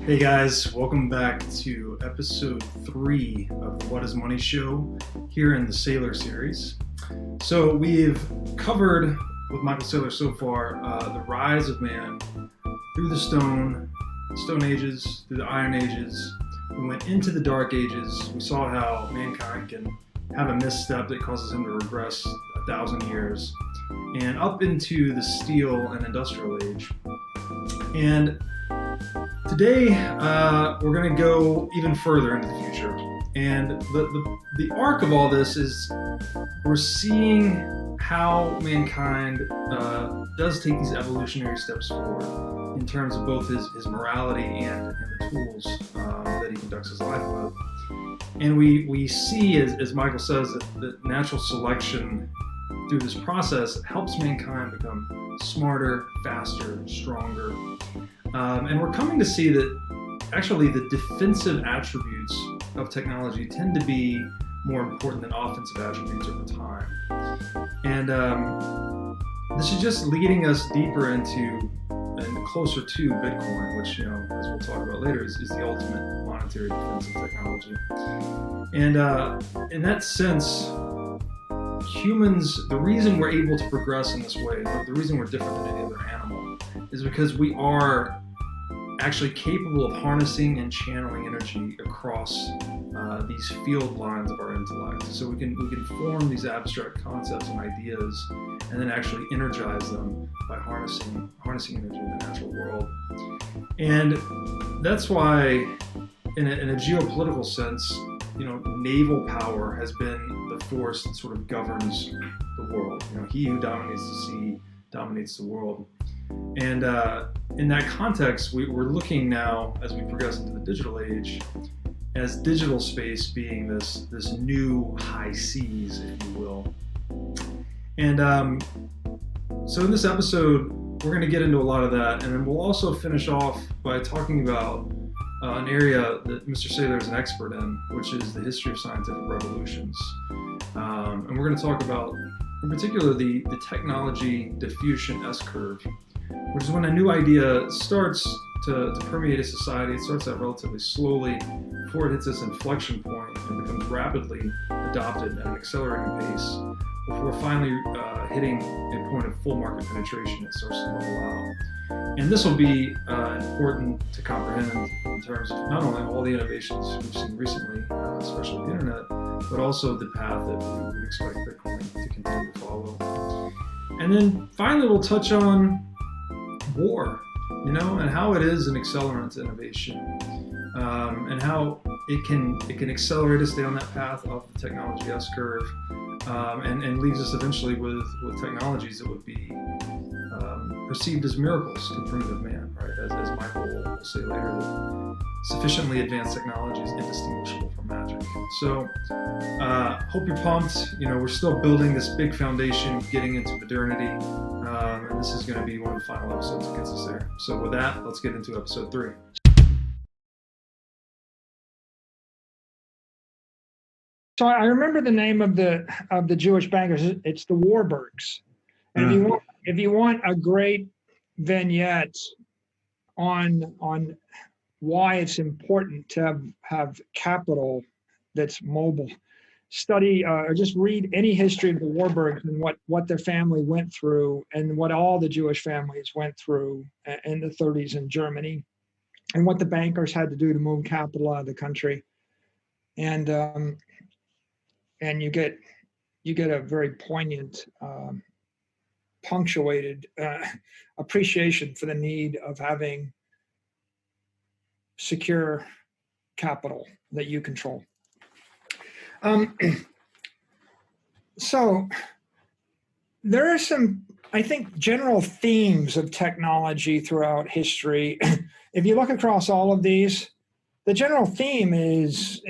Hey guys, welcome back to episode 3 of the What is Money show here in the Saylor series. So we've covered with Michael Saylor so far the rise of man through the Stone Ages, through the Iron Ages. We went into the Dark Ages. We saw how mankind can have a misstep that causes him to regress 1,000 years, and up into the Steel and Industrial Age. And today, we're going to go even further into the future. And the arc of all this is we're seeing how mankind does take these evolutionary steps forward in terms of both his morality and the tools that he conducts his life with. And we see, as Michael says, that natural selection through this process helps mankind become smarter, faster, stronger. And we're coming to see that actually the defensive attributes of technology tend to be more important than offensive attributes over time. And this is just leading us deeper into and closer to Bitcoin, which, as we'll talk about later, is the ultimate monetary defensive technology. And in that sense, humans, the reason we're able to progress in this way, the reason we're different than any other animal, is because we are actually capable of harnessing and channeling energy across these field lines of our intellect. So we can form these abstract concepts and ideas, and then actually energize them by harnessing energy in the natural world. And that's why, in a geopolitical sense, naval power has been the force that sort of governs the world. He who dominates the sea dominates the world. And in that context, we're looking now, as we progress into the digital age, as digital space being this new high seas, if you will. And so in this episode, we're going to get into a lot of that, and then we'll also finish off by talking about an area that Mr. Saylor is an expert in, which is the history of scientific revolutions. And we're going to talk about, in particular, the technology diffusion S-curve, which is when a new idea starts to permeate a society. It starts out relatively slowly before it hits this inflection point and becomes rapidly adopted at an accelerating pace before finally hitting a point of full market penetration. It starts to level out. And this will be important to comprehend in terms of not only all the innovations we've seen recently, especially the internet, but also the path that we would expect Bitcoin to continue to follow. And then finally, we'll touch on war, and how it is an accelerant to innovation, and how it can accelerate us down that path of the technology S-curve, and leaves us eventually with technologies that would be perceived as miracles to primitive man, right? As Michael will say later, that sufficiently advanced technology is indistinguishable from magic. So, hope you're pumped. We're still building this big foundation, getting into modernity, and this is going to be one of the final episodes that gets us there. So with that, let's get into episode 3. So I remember the name of the Jewish bankers. It's the Warburgs. And if you want a great vignette on why it's important to have capital that's mobile, study or just read any history of the Warburgs and what their family went through and what all the Jewish families went through in the 30s in Germany, and what the bankers had to do to move capital out of the country. And you get a very poignant, punctuated appreciation for the need of having secure capital that you control. So there are some, I think, general themes of technology throughout history. If you look across all of these, the general theme is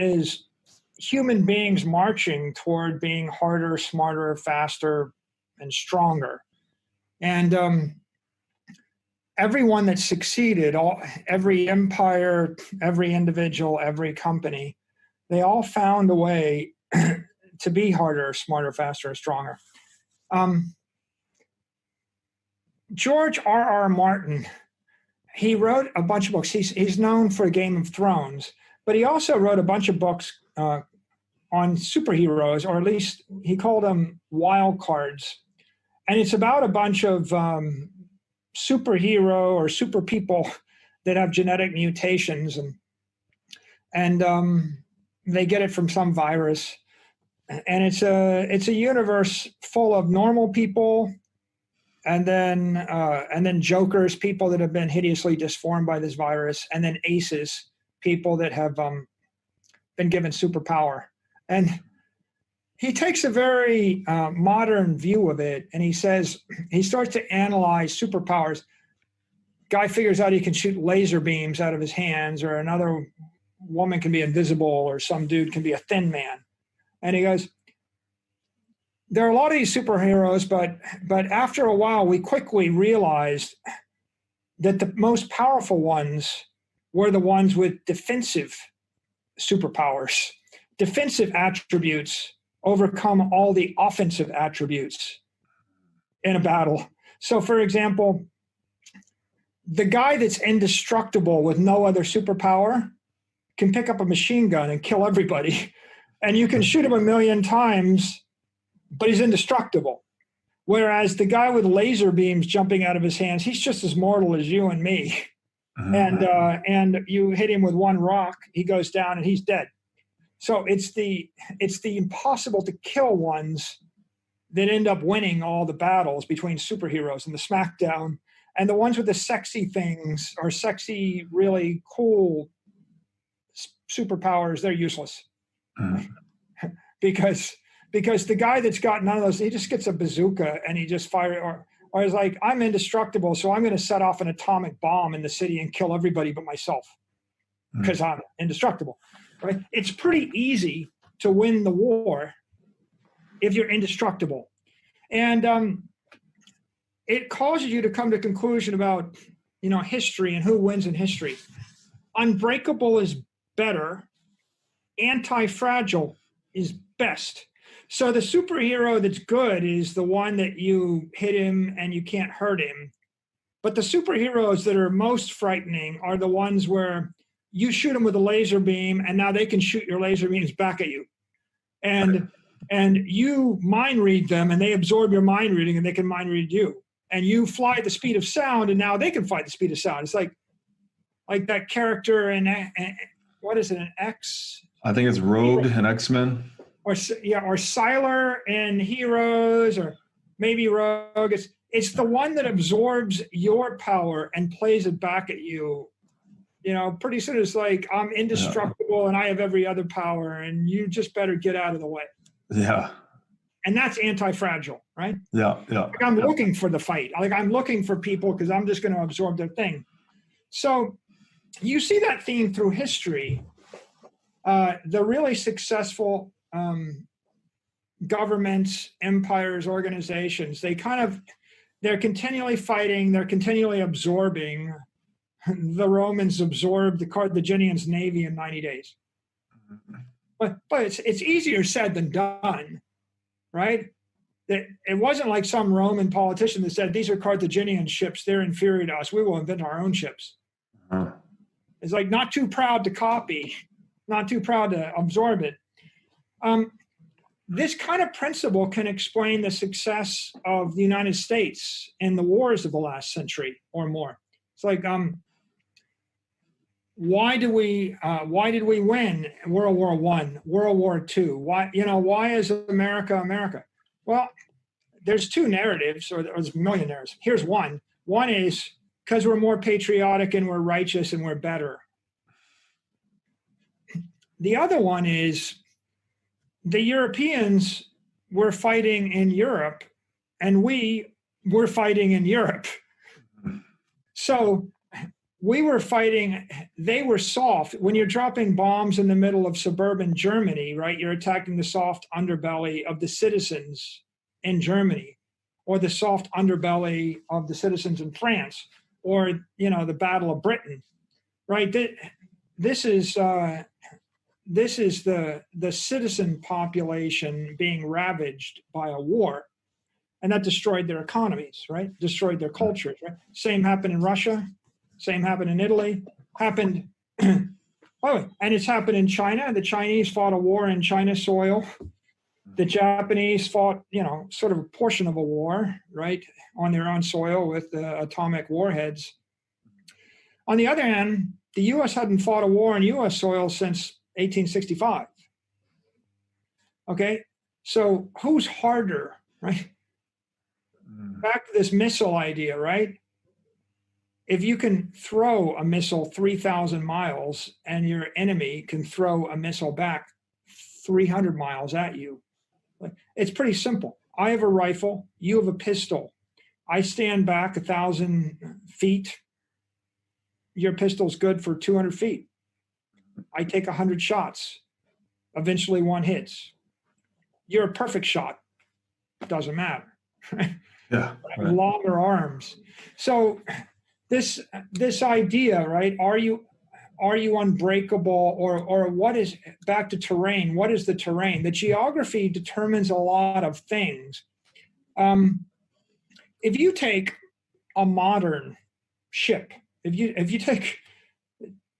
human beings marching toward being harder, smarter, faster, and stronger. And everyone that succeeded, every empire, every individual, every company, they all found a way to be harder, smarter, faster, and stronger. George R.R. Martin he wrote a bunch of books. He's known for Game of Thrones, but he also wrote a bunch of books on superheroes, or at least he called them wild cards. And it's about a bunch of superhero or super people that have genetic mutations, and they get it from some virus. And it's a universe full of normal people, and then jokers, people that have been hideously disformed by this virus, and then aces, people that have been given superpower. And he takes a very modern view of it, and he starts to analyze superpowers. Guy figures out he can shoot laser beams out of his hands, or another woman can be invisible, or some dude can be a thin man. And he goes, there are a lot of these superheroes, but after a while, we quickly realized that the most powerful ones were the ones with defensive superpowers. Defensive attributes overcome all the offensive attributes in a battle. So, for example, the guy that's indestructible with no other superpower can pick up a machine gun and kill everybody. And you can shoot him 1,000,000 times, but he's indestructible. Whereas the guy with laser beams jumping out of his hands, he's just as mortal as you and me. And you hit him with one rock, he goes down and he's dead. So it's the impossible to kill ones that end up winning all the battles between superheroes and the SmackDown. And the ones with the sexy things, or sexy, really cool superpowers, they're useless. Because the guy that's got none of those, he just gets a bazooka and he just fires, or is like, I'm indestructible, so I'm going to set off an atomic bomb in the city and kill everybody but myself because I'm indestructible. Right? It's pretty easy to win the war if you're indestructible, and it causes you to come to a conclusion about history and who wins in history. Unbreakable is better. Anti-fragile is best. So the superhero that's good is the one that you hit him and you can't hurt him. But the superheroes that are most frightening are the ones where you shoot them with a laser beam and now they can shoot your laser beams back at you. And you mind read them and they absorb your mind reading and they can mind read you. And you fly at the speed of sound and now they can fly at the speed of sound. It's like that character in, what is it, an X? I think it's Rogue and X-Men. Or Sylar in Heroes, or maybe Rogue. It's the one that absorbs your power and plays it back at you. Pretty soon it's like, I'm indestructible and I have every other power and you just better get out of the way. Yeah. And that's anti-fragile, right? Yeah. Like I'm looking for the fight. Like I'm looking for people because I'm just going to absorb their thing. So you see that theme through history. The really successful governments, empires, organizations, they're continually fighting, they're continually absorbing. The Romans absorbed the Carthaginians' navy in 90 days. But it's easier said than done, right? It wasn't like some Roman politician that said, these are Carthaginian ships, they're inferior to us, we will invent our own ships. It's like not too proud to copy, not too proud to absorb it. This kind of principle can explain the success of the United States in the wars of the last century or more. It's like, why did we win World War I, World War II? Why is America America? Well, there's two narratives, or there's a million narratives. Here's one. One is because we're more patriotic and we're righteous and we're better. The other one is the Europeans were fighting in Europe and we were fighting in Europe. So we were fighting, they were soft. When you're dropping bombs in the middle of suburban Germany, right, you're attacking the soft underbelly of the citizens in Germany, or the soft underbelly of the citizens in France, or, the Battle of Britain, right? This is the citizen population being ravaged by a war, and that destroyed their economies, right? Destroyed their cultures, right? Same happened in Russia. Same happened in Italy. Happened. Oh, and it's happened in China. The Chinese fought a war in China soil. The Japanese fought, sort of a portion of a war, right, on their own soil with atomic warheads. On the other hand, the U.S. hadn't fought a war on U.S. soil since 1865. Okay, so who's harder, right? Back to this missile idea, right? If you can throw a missile 3,000 miles and your enemy can throw a missile back 300 miles at you, it's pretty simple. I have a rifle, you have a pistol. I stand back 1,000 feet. Your pistol's good for 200 feet. I take 100 shots. Eventually one hits. You're a perfect shot. Doesn't matter. Yeah. Right. Longer arms. So this idea, right? Are you unbreakable, or what is, back to terrain? What is the terrain? The geography determines a lot of things. If you take a modern ship, if you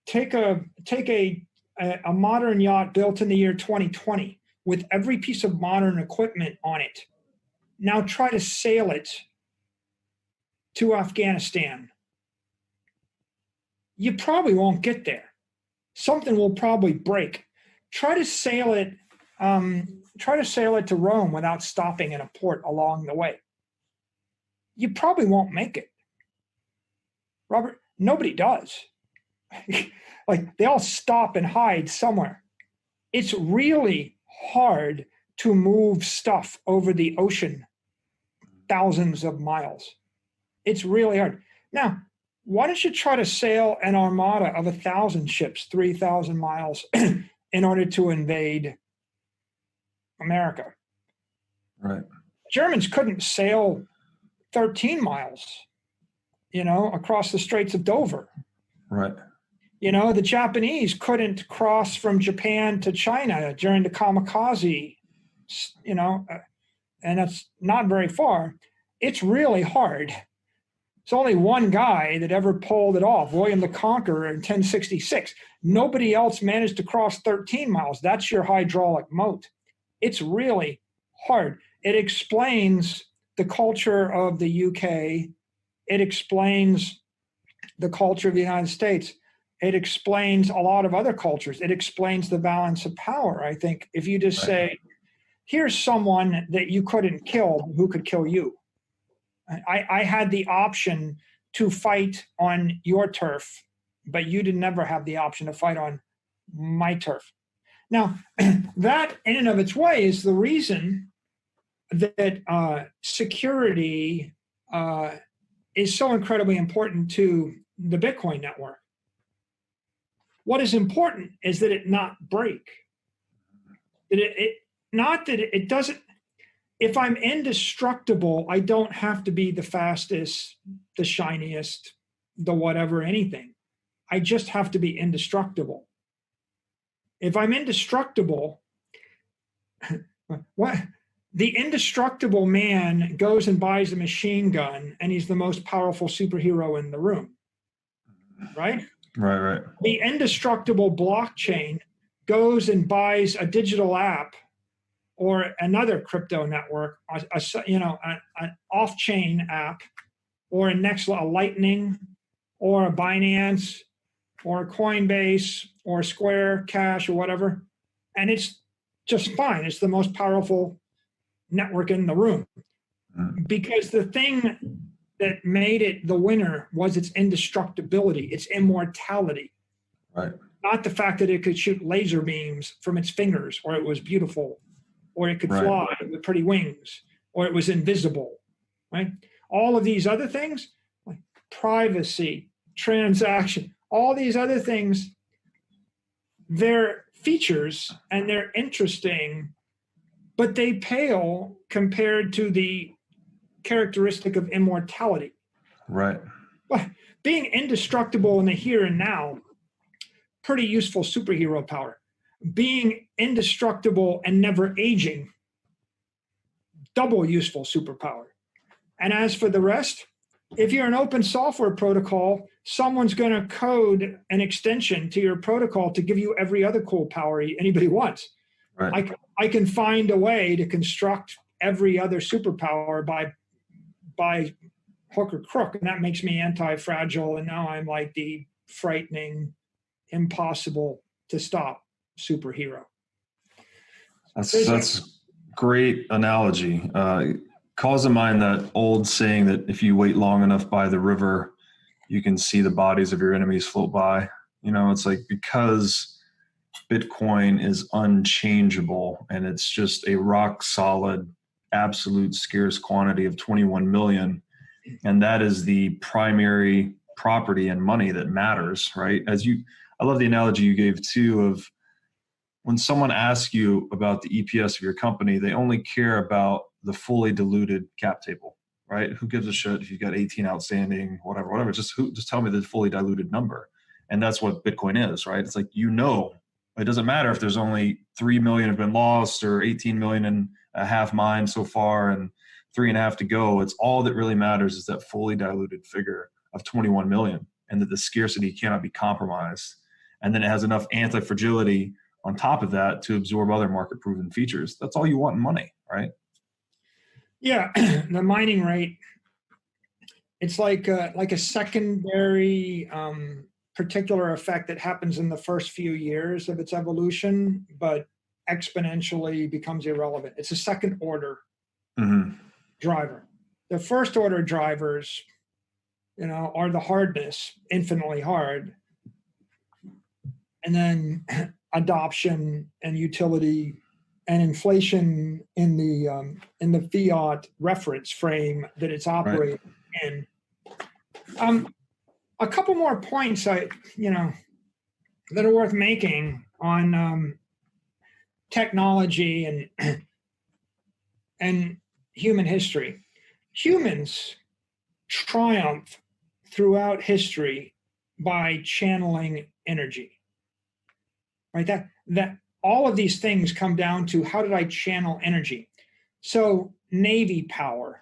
take a modern yacht built in the year 2020 with every piece of modern equipment on it, now try to sail it to Afghanistan. You probably won't get there. Something will probably break. Try to sail it to Rome without stopping in a port along the way. You probably won't make it. Robert, nobody does. Like, they all stop and hide somewhere. It's really hard to move stuff over the ocean thousands of miles. It's really hard. Now, why don't you try to sail an armada of 1,000 ships 3,000 miles in order to invade America? Right. Germans couldn't sail 13 miles, across the Straits of Dover. Right. The Japanese couldn't cross from Japan to China during the Kamikaze, and that's not very far. It's really hard. It's only one guy that ever pulled it off, William the Conqueror in 1066. Nobody else managed to cross 13 miles. That's your hydraulic moat. It's really hard. It explains the culture of the UK. It explains the culture of the United States. It explains a lot of other cultures. It explains the balance of power, I think. If you just say, here's someone that you couldn't kill who could kill you. I had the option to fight on your turf, but you did never have the option to fight on my turf. Now, that in and of its way is the reason that security is so incredibly important to the Bitcoin network. What is important is that it not break. Not that it doesn't. If I'm indestructible, I don't have to be the fastest, the shiniest, the whatever, anything. I just have to be indestructible. If I'm indestructible, what? The indestructible man goes and buys a machine gun, and he's the most powerful superhero in the room, right? Right. The indestructible blockchain goes and buys a digital app or another crypto network, an off-chain app, or a Lightning, or a Binance, or a Coinbase, or Square Cash, or whatever, and it's just fine. It's the most powerful network in the room, because the thing that made it the winner was its indestructibility, its immortality. Right. Not the fact that it could shoot laser beams from its fingers, or it was beautiful, or it could fly with pretty wings, or it was invisible, right? All of these other things, like privacy, transaction, all these other things, they're features and they're interesting, but they pale compared to the characteristic of immortality. Right. Well, being indestructible in the here and now, pretty useful superhero power. Being indestructible and never aging, double useful superpower. And as for the rest, if you're an open software protocol, someone's going to code an extension to your protocol to give you every other cool power anybody wants. Right. I can find a way to construct every other superpower by hook or crook, and that makes me anti-fragile, and now I'm like the impossible to stop superhero. That's great analogy. Calls to mind that old saying that if you wait long enough by the river, you can see the bodies of your enemies float by. It's like, because Bitcoin is unchangeable and it's just a rock solid, absolute scarce quantity of 21 million. And that is the primary property and money that matters, right? I love the analogy you gave too of when someone asks you about the EPS of your company, they only care about the fully diluted cap table, right? Who gives a shit if you've got 18 outstanding, whatever, just tell me the fully diluted number. And that's what Bitcoin is, right? It's like, it doesn't matter if there's only 3 million have been lost or 18 million and a half mined so far and 3.5 to go. It's all that really matters is that fully diluted figure of 21 million, and that the scarcity cannot be compromised. And then it has enough anti-fragility on top of that to absorb other market proven features. That's all you want in money, right? Yeah, the mining rate, it's like a secondary particular effect that happens in the first few years of its evolution, but exponentially becomes irrelevant. It's a second order driver. The first order drivers, are the hardness, infinitely hard, and then adoption and utility and inflation in the fiat reference frame that it's operating in. A couple more points that are worth making on technology and human history. Humans triumph throughout history by channeling energy. Right? That all of these things come down to, how did I channel energy? So Navy power,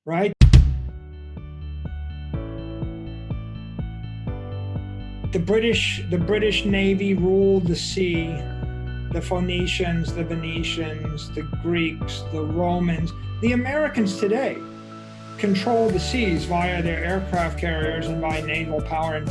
right? The British Navy ruled the sea. The Phoenicians, the Venetians, the Greeks, the Romans. The Americans today control the seas via their aircraft carriers and by naval power. And